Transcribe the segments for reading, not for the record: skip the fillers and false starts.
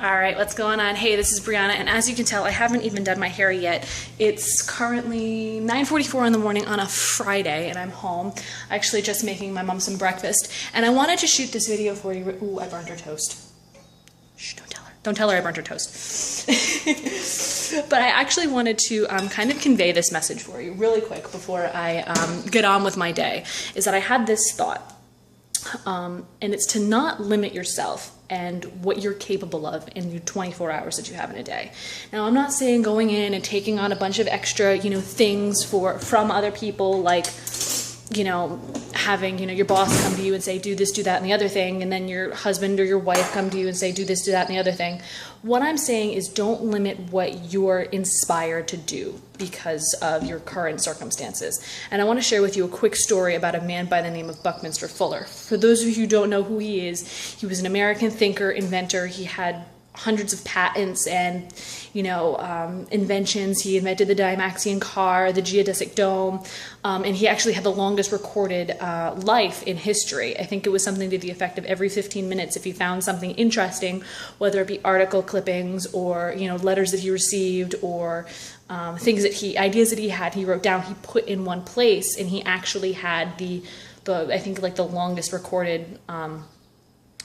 All right, what's going on? Hey, this is Brianna, and as you can tell, I haven't even done my hair yet. It's currently 9:44 in the morning on a Friday, and I'm home. Actually just making my mom some breakfast, and I wanted to shoot this video for you. Ooh, I burned her toast. Shh, don't tell her. Don't tell her I burned her toast. But I actually wanted to kind of convey this message for you really quick before I get on with my day, is that I had this thought, and it's to not limit yourself and what you're capable of in your 24 hours that you have in a day. Now, I'm not saying going in and taking on a bunch of extra, things from other people, like, having, your boss come to you and say, do this, do that, and the other thing, and then your husband or your wife come to you and say, do this, do that, and the other thing. What I'm saying is don't limit what you're inspired to do because of your current circumstances. And I want to share with you a quick story about a man by the name of Buckminster Fuller. For those of you who don't know who he was an American thinker, inventor. He had hundreds of patents and, inventions. He invented the Dymaxion car, the geodesic dome, and he actually had the longest recorded life in history. I think it was something to the effect of every 15 minutes, if he found something interesting, whether it be article clippings or, letters that he received or ideas that he had, he wrote down, he put in one place, and he actually had the longest recorded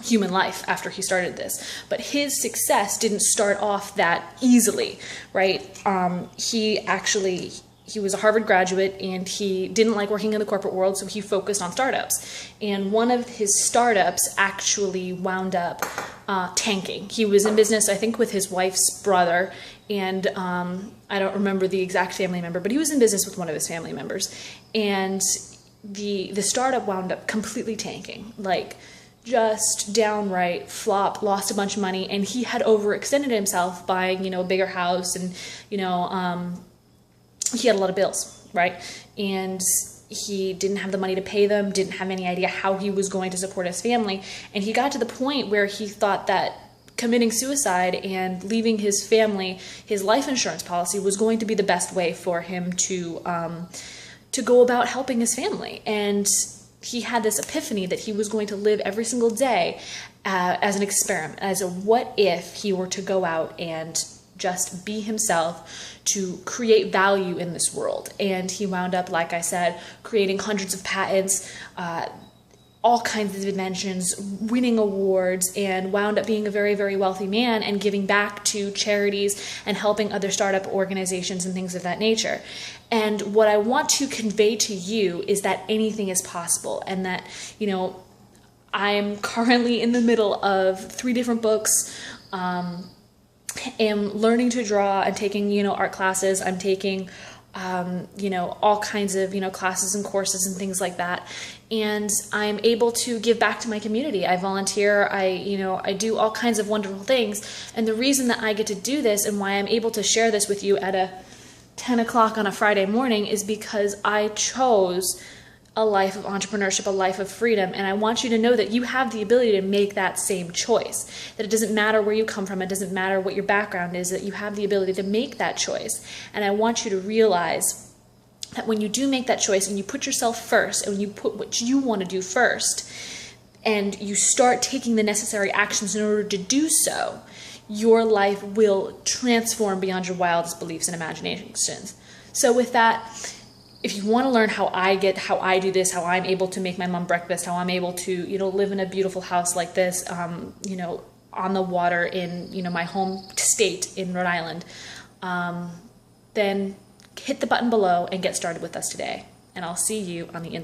human life after he started this. But his success didn't start off that easily, right? He was a Harvard graduate, and he didn't like working in the corporate world, so he focused on startups. And one of his startups actually wound up tanking. He was in business, I think, with his wife's brother, and I don't remember the exact family member, but he was in business with one of his family members. And the startup wound up completely tanking, like just downright flop, lost a bunch of money, and he had overextended himself buying, a bigger house, and, he had a lot of bills, right? And he didn't have the money to pay them, didn't have any idea how he was going to support his family, and he got to the point where he thought that committing suicide and leaving his family his life insurance policy was going to be the best way for him to go about helping his family. And he had this epiphany that he was going to live every single day as an experiment, as a what if he were to go out and just be himself to create value in this world. And he wound up, like I said, creating hundreds of patents, all kinds of inventions, winning awards, and wound up being a very, very wealthy man and giving back to charities and helping other startup organizations and things of that nature. And what I want to convey to you is that anything is possible, and that, I'm currently in the middle of 3 different books. Am learning to draw. I'm taking, art classes. I'm taking all kinds of, classes and courses and things like that. And I'm able to give back to my community. I volunteer. I do all kinds of wonderful things. And the reason that I get to do this and why I'm able to share this with you at a 10 o'clock on a Friday morning is because I chose a life of entrepreneurship, a life of freedom. And I want you to know that you have the ability to make that same choice, that it doesn't matter where you come from, it doesn't matter what your background is, that you have the ability to make that choice. And I want you to realize that when you do make that choice and you put yourself first, and when you put what you want to do first, and you start taking the necessary actions in order to do so, your life will transform beyond your wildest beliefs and imaginations. So with that, if you want to learn how I do this, how I'm able to make my mom breakfast, how I'm able to, live in a beautiful house like this, on the water in, my home state in Rhode Island, then hit the button below and get started with us today. And I'll see you on the inside.